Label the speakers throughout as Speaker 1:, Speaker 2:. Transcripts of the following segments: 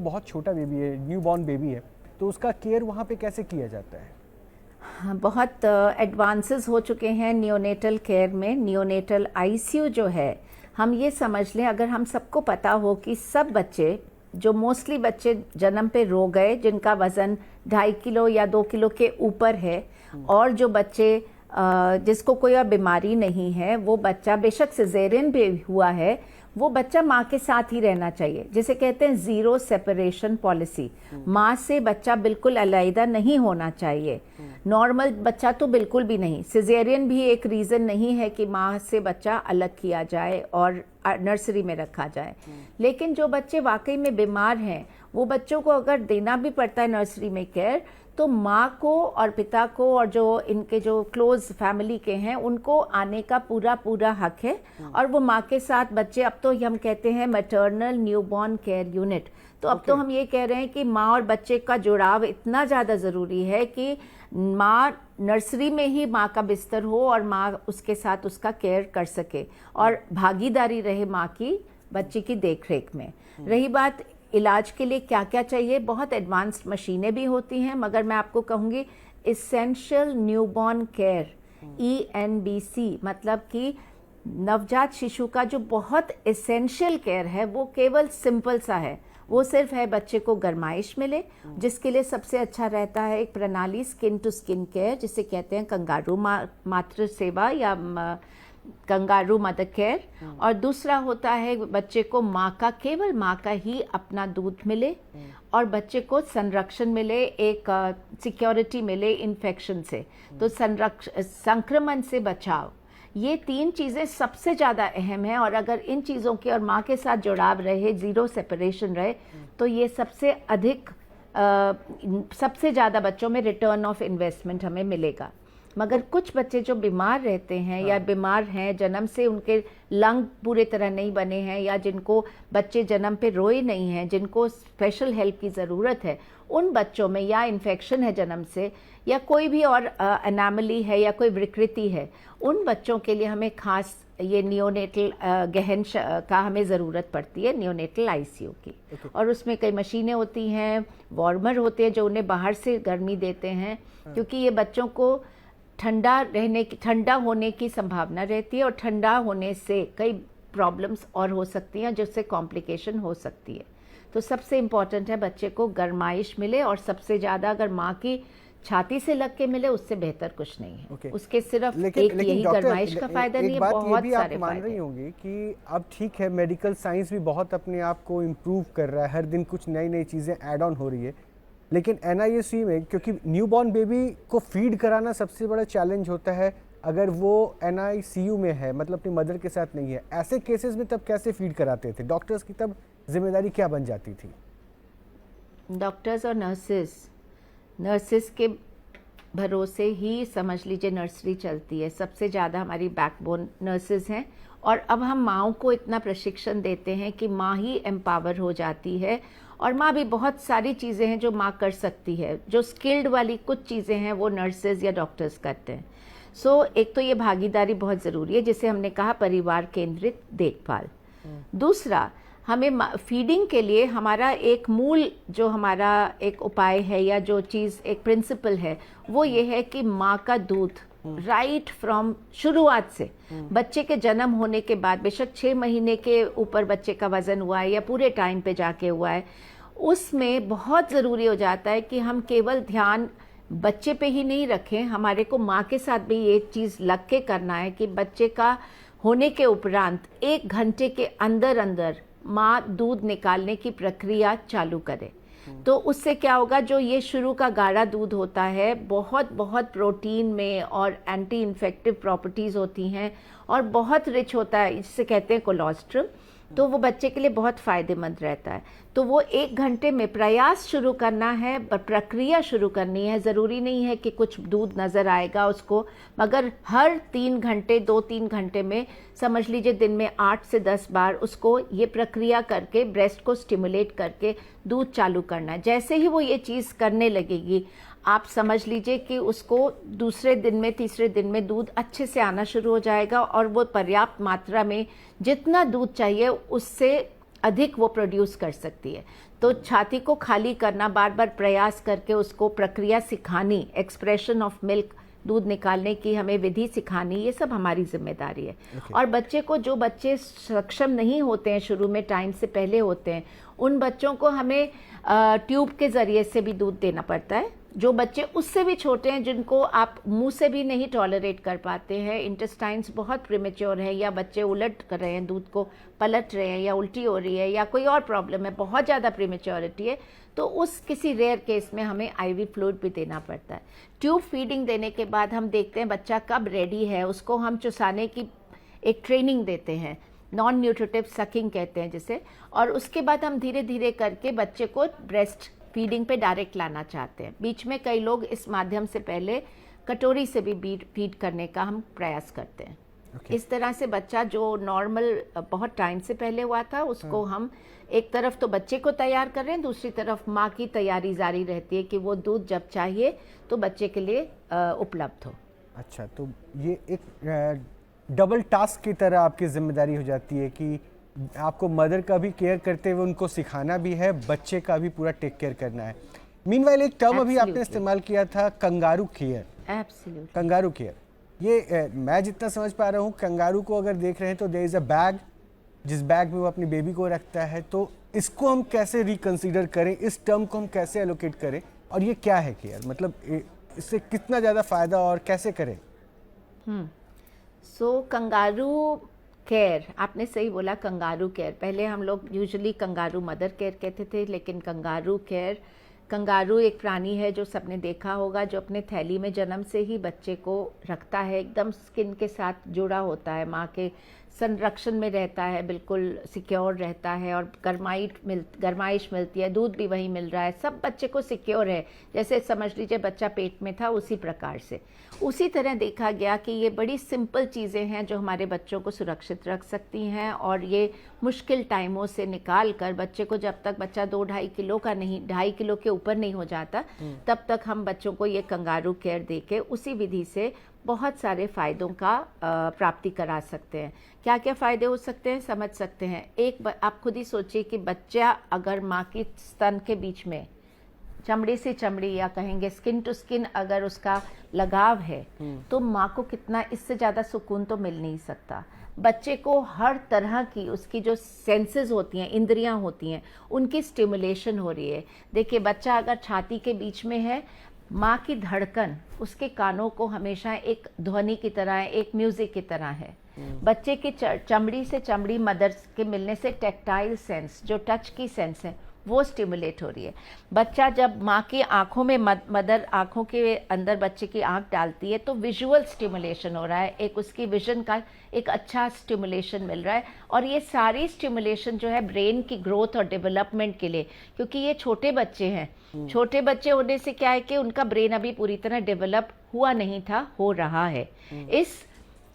Speaker 1: बहुत छोटा बेबी है, न्यू बॉर्न बेबी है, तो उसका केयर वहाँ पे कैसे किया जाता है?
Speaker 2: हाँ, बहुत एडवांसेस हो चुके हैं नियोनेटल केयर में। नियोनेटल आईसीयू जो है, हम ये समझ लें, अगर हम सबको पता हो कि सब बच्चे, जो मोस्टली बच्चे जन्म पे रो गए जिनका वज़न 2.5 किलो या 2 किलो के ऊपर है, और जो बच्चे जिसको कोई और बीमारी नहीं है, वो बच्चा बेशक सिजेरियन भी हुआ है, वो बच्चा माँ के साथ ही रहना चाहिए, जिसे कहते हैं ज़ीरो सेपरेशन पॉलिसी। माँ से बच्चा बिल्कुल अलग नहीं होना चाहिए। नॉर्मल बच्चा तो बिल्कुल भी नहीं। सिजेरियन भी एक रीज़न नहीं है कि माँ से बच्चा अलग किया जाए और नर्सरी में रखा जाए। लेकिन जो बच्चे वाकई में बीमार हैं, वो बच्चों को अगर देना भी पड़ता है नर्सरी में केयर, तो माँ को और पिता को और जो इनके जो क्लोज फैमिली के हैं, उनको आने का पूरा पूरा हक है। और वो माँ के साथ बच्चे, अब तो हम कहते हैं मैटरनल न्यूबॉर्न केयर यूनिट, तो अब तो हम ये कह रहे हैं कि माँ और बच्चे का जुड़ाव इतना ज़्यादा ज़रूरी है कि माँ नर्सरी में ही माँ का बिस्तर हो और माँ उसके साथ उसका केयर कर सके और भागीदारी रहे माँ की बच्चे की देखरेख में। रही बात इलाज के लिए क्या क्या चाहिए, बहुत एडवांस्ड मशीनें भी होती हैं, मगर मैं आपको कहूँगी इसेंशियल न्यूबॉर्न केयर, ENBC, मतलब कि नवजात शिशु का जो बहुत इसेंशियल केयर है, वो केवल सिंपल सा है। वो सिर्फ है बच्चे को गरमाइश मिले, जिसके लिए सबसे अच्छा रहता है एक प्रणाली स्किन टू स्किन केयर, जिसे कहते हैं कंगारू मातृ सेवा या कंगारू मदर केयर। और दूसरा होता है बच्चे को माँ का, केवल माँ का ही अपना दूध मिले और बच्चे को संरक्षण मिले, एक सिक्योरिटी मिले इन्फेक्शन से, तो संक्रमण से बचाव। ये 3 चीज़ें सबसे ज़्यादा अहम है, और अगर इन चीज़ों की और माँ के साथ जुड़ाव रहे, ज़ीरो सेपरेशन रहे, तो ये सबसे अधिक सबसे ज़्यादा बच्चों में रिटर्न ऑफ इन्वेस्टमेंट हमें मिलेगा। मगर कुछ बच्चे जो बीमार रहते हैं या बीमार हैं, जन्म से उनके लंग पूरे तरह नहीं बने हैं, या जिनको बच्चे जन्म पे रोए नहीं हैं, जिनको स्पेशल हेल्प की ज़रूरत है, उन बच्चों में या इन्फेक्शन है जन्म से, या कोई भी और एनामली है या कोई विकृति है, उन बच्चों के लिए हमें खास ये नियोनेटल गहन का हमें ज़रूरत पड़ती है, नियोनेटल आईसीयू की। और उसमें कई मशीनें होती हैं, वार्मर होते हैं जो उन्हें बाहर से गर्मी देते हैं, क्योंकि ये बच्चों को ठंडा होने की संभावना रहती है, और ठंडा होने से कई प्रॉब्लम्स और हो सकती हैं, जिससे कॉम्प्लिकेशन हो सकती है। तो सबसे इम्पॉर्टेंट है बच्चे को गरमाइश मिले, और सबसे ज़्यादा अगर माँ की छाती से लग के मिले, उससे बेहतर कुछ नहीं है। उसके सिर्फ
Speaker 1: लेकिन
Speaker 2: यही गरमाइश का फायदा नहीं है, बहुत सारे
Speaker 1: मान रही होंगी कि अब ठीक है, मेडिकल साइंस भी बहुत अपने आप को इम्प्रूव कर रहा है, हर दिन कुछ नई नई चीज़ें ऐड ऑन हो रही है, लेकिन NICU में, क्योंकि न्यूबॉर्न बेबी को फीड कराना सबसे बड़ा चैलेंज होता है अगर वो NICU में है, मतलब अपनी मदर के साथ नहीं है। ऐसे केसेस में तब कैसे फीड कराते थे? डॉक्टर्स की तब जिम्मेदारी क्या बन जाती थी?
Speaker 2: डॉक्टर्स और नर्सेस के भरोसे ही समझ लीजिए नर्सरी चलती है। सबसे ज़्यादा हमारी बैकबोन नर्सेस हैं, और अब हम माँओं को इतना प्रशिक्षण देते हैं कि माँ ही एम्पावर हो जाती है, और माँ भी बहुत सारी चीज़ें हैं जो माँ कर सकती है, जो स्किल्ड वाली कुछ चीज़ें हैं वो नर्सेज या डॉक्टर्स करते हैं। सो एक तो ये भागीदारी बहुत ज़रूरी है, जिसे हमने कहा परिवार केंद्रित देखभाल। दूसरा, हमें फीडिंग के लिए हमारा एक मूल जो हमारा एक उपाय है, या जो चीज़ एक प्रिंसिपल है, वो ये है कि माँ का दूध राइट फ्रॉम शुरुआत से, बच्चे के जन्म होने के बाद, बेशक 6 महीने के ऊपर बच्चे का वज़न हुआ है या पूरे टाइम पे जाके हुआ है, उसमें बहुत ज़रूरी हो जाता है कि हम केवल ध्यान बच्चे पे ही नहीं रखें, हमारे को माँ के साथ भी ये चीज़ लग के करना है कि बच्चे का होने के उपरांत 1 घंटे के अंदर अंदर माँ दूध निकालने की प्रक्रिया चालू करे। तो उससे क्या होगा, जो ये शुरू का गाढ़ा दूध होता है, बहुत बहुत प्रोटीन में और एंटी इन्फेक्टिव प्रॉपर्टीज़ होती हैं, और बहुत रिच होता है, जिसे कहते हैं कोलोस्ट्रम, तो वो बच्चे के लिए बहुत फ़ायदेमंद रहता है। तो वो 1 घंटे में प्रयास शुरू करना है, प्रक्रिया शुरू करनी है। ज़रूरी नहीं है कि कुछ दूध नज़र आएगा उसको, मगर हर 3 घंटे 2-3 घंटे में समझ लीजिए दिन में 8 से 10 बार उसको ये प्रक्रिया करके ब्रेस्ट को स्टिमुलेट करके दूध चालू करना है। जैसे ही वो ये चीज़ करने लगेगी, आप समझ लीजिए कि उसको दूसरे दिन में, तीसरे दिन में दूध अच्छे से आना शुरू हो जाएगा, और वो पर्याप्त मात्रा में जितना दूध चाहिए उससे अधिक वो प्रोड्यूस कर सकती है। तो छाती को खाली करना, बार बार प्रयास करके उसको प्रक्रिया सिखानी, एक्सप्रेशन ऑफ मिल्क, दूध निकालने की हमें विधि सिखानी, ये सब हमारी जिम्मेदारी है। और बच्चे को, जो बच्चे सक्षम नहीं होते हैं, शुरू में टाइम से पहले होते हैं, उन बच्चों को हमें ट्यूब के ज़रिए से भी दूध देना पड़ता है। जो बच्चे उससे भी छोटे हैं, जिनको आप मुंह से भी नहीं टॉलरेट कर पाते हैं, इंटेस्टाइन्स बहुत प्रीमेच्योर है, या बच्चे उलट कर रहे हैं, दूध को पलट रहे हैं, या उल्टी हो रही है, या कोई और प्रॉब्लम है, बहुत ज़्यादा प्रीमेच्योरिटी है, तो उस किसी रेयर केस में हमें आईवी फ्लूइड भी देना पड़ता है। ट्यूब फीडिंग देने के बाद हम देखते हैं बच्चा कब रेडी है, उसको हम चुसाने की एक ट्रेनिंग देते हैं, नॉन न्यूट्रिटिव सकिंग कहते हैं जिसे, और उसके बाद हम धीरे धीरे करके बच्चे को ब्रेस्ट फीडिंग पे डायरेक्ट लाना चाहते हैं। बीच में कई लोग इस माध्यम से पहले कटोरी से भी फीड करने का हम प्रयास करते हैं। इस तरह से बच्चा जो नॉर्मल बहुत टाइम से पहले हुआ था, उसको हम एक तरफ तो बच्चे को तैयार कर रहे हैं, दूसरी तरफ माँ की तैयारी जारी रहती है कि वो दूध जब चाहिए तो बच्चे के लिए उपलब्ध हो।
Speaker 1: अच्छा, तो ये एक डबल टास्क की तरह आपकी जिम्मेदारी हो जाती है कि आपको मदर का भी केयर करते हुए उनको सिखाना भी है, बच्चे का भी पूरा टेक केयर करना है। मीनवाइल एक टर्म अभी आपने इस्तेमाल किया था, kangaroo care.
Speaker 2: Absolutely,
Speaker 1: kangaroo care, ये मैं जितना समझ पा रहा हूँ, कंगारू को अगर देख रहे हैं तो देयर इज़ अ बैग, जिस बैग में वो अपनी बेबी को रखता है। तो इसको हम कैसे रिकंसीडर करें, इस टर्म को हम कैसे एलोकेट करें, और ये क्या है केयर, मतलब इससे कितना ज़्यादा फ़ायदा और कैसे करें?
Speaker 2: सो कंगारू केयर, आपने सही बोला, कंगारू केयर। पहले हम लोग यूजुअली कंगारू मदर केयर कहते थे, लेकिन कंगारू केयर, कंगारू एक प्राणी है जो सबने देखा होगा, जो अपने थैली में जन्म से ही बच्चे को रखता है, एकदम स्किन के साथ जुड़ा होता है, माँ के संरक्षण में रहता है, बिल्कुल सिक्योर रहता है, और गरमाइश मिलती है, दूध भी वही मिल रहा है, सब बच्चे को सिक्योर है, जैसे समझ लीजिए बच्चा पेट में था, उसी प्रकार से। उसी तरह देखा गया कि ये बड़ी सिंपल चीज़ें हैं जो हमारे बच्चों को सुरक्षित रख सकती हैं, और ये मुश्किल टाइमों से निकाल कर बच्चे को, जब तक बच्चा 2-2.5 किलो का नहीं, 2.5 किलो के ऊपर नहीं हो जाता, तब तक हम बच्चों को ये कंगारू केयर दे के उसी विधि से बहुत सारे फ़ायदों का प्राप्ति करा सकते हैं। क्या क्या फ़ायदे हो सकते हैं, समझ सकते हैं। आप खुद ही सोचिए कि बच्चा अगर माँ की स्तन के बीच में चमड़ी से चमड़ी, या कहेंगे स्किन टू स्किन, अगर उसका लगाव है, तो माँ को कितना, इससे ज़्यादा सुकून तो मिल नहीं सकता। बच्चे को हर तरह की उसकी जो सेंसेस होती हैं, इंद्रियां होती हैं, उनकी स्टिमुलेशन हो रही है। देखिए, बच्चा अगर छाती के बीच में है, माँ की धड़कन उसके कानों को हमेशा एक ध्वनि की तरह है, एक म्यूजिक की तरह है। बच्चे की चमड़ी से चमड़ी, मदर के मिलने से टैक्टाइल सेंस, जो टच की सेंस है, वो स्टिमुलेट हो रही है। बच्चा जब माँ की आंखों में, मदर आंखों के अंदर बच्चे की आंख डालती है, तो विजुअल स्टिमुलेशन हो रहा है, एक उसकी विजन का एक अच्छा स्टिमुलेशन मिल रहा है। और ये सारी स्टिमुलेशन जो है ब्रेन की ग्रोथ और डेवलपमेंट के लिए, क्योंकि ये छोटे बच्चे हैं, छोटे बच्चे होने से क्या है कि उनका ब्रेन अभी पूरी तरह डेवलप हुआ नहीं था, हो रहा है।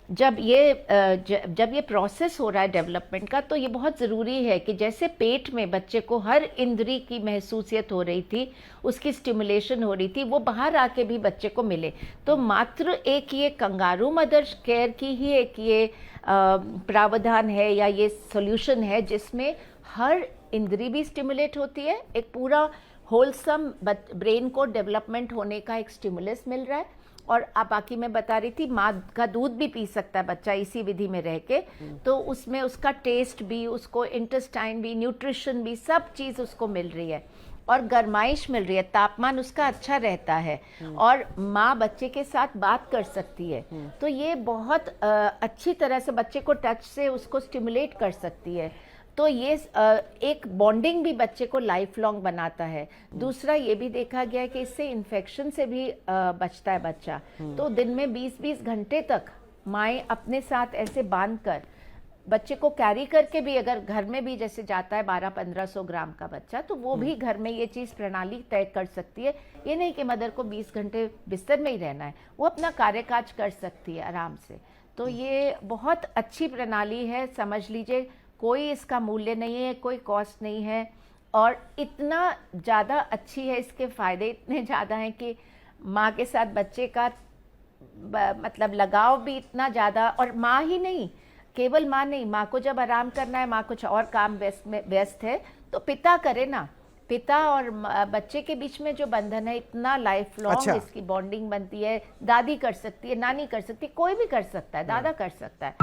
Speaker 2: जब ये प्रोसेस हो रहा है डेवलपमेंट का, तो ये बहुत ज़रूरी है कि जैसे पेट में बच्चे को हर इंद्री की महसूसियत हो रही थी, उसकी स्टिमुलेशन हो रही थी, वो बाहर आके भी बच्चे को मिले। तो मात्र एक ये कंगारू मदर केयर की ही एक ये प्रावधान है, या ये सॉल्यूशन है, जिसमें हर इंद्री भी स्टिमुलेट होती है, एक पूरा होलसम ब्रेन को डेवलपमेंट होने का एक स्टिमुलस मिल रहा है। और अब बाकी मैं बता रही थी, माँ का दूध भी पी सकता है बच्चा इसी विधि में रह के, तो उसमें उसका टेस्ट भी, उसको इंटेस्टाइन भी, न्यूट्रिशन भी, सब चीज़ उसको मिल रही है, और गरमाइश मिल रही है, तापमान उसका अच्छा रहता है, और माँ बच्चे के साथ बात कर सकती है। तो ये बहुत अच्छी तरह से बच्चे को टच से उसको स्टिमुलेट कर सकती है। तो ये एक बॉन्डिंग भी बच्चे को लाइफ लॉन्ग बनाता है। दूसरा ये भी देखा गया है कि इससे इन्फेक्शन से भी बचता है बच्चा। तो दिन में 20-20 घंटे तक माएँ अपने साथ ऐसे बांध कर बच्चे को कैरी करके भी, अगर घर में भी जैसे जाता है 1200-1500 ग्राम का बच्चा, तो वो भी घर में ये चीज़ प्रणाली तय कर सकती है। ये नहीं कि मदर को 20 घंटे बिस्तर में ही रहना है, वो अपना कार्यकाज कर सकती है आराम से। तो ये बहुत अच्छी प्रणाली है, समझ लीजिए, कोई इसका मूल्य नहीं है, कोई कॉस्ट नहीं है, और इतना ज़्यादा अच्छी है, इसके फ़ायदे इतने ज़्यादा हैं कि माँ के साथ बच्चे का मतलब लगाव भी इतना ज़्यादा, और माँ ही नहीं, केवल माँ नहीं, माँ को जब आराम करना है, माँ कुछ और काम व्यस्त है, तो पिता करे ना। पिता और बच्चे के बीच में जो बंधन है, इतना लाइफ लॉन्ग
Speaker 1: अच्छा।
Speaker 2: इसकी बॉन्डिंग बनती है। दादी कर सकती है, नानी कर सकती है, कोई भी कर सकता है, दादा कर सकता है।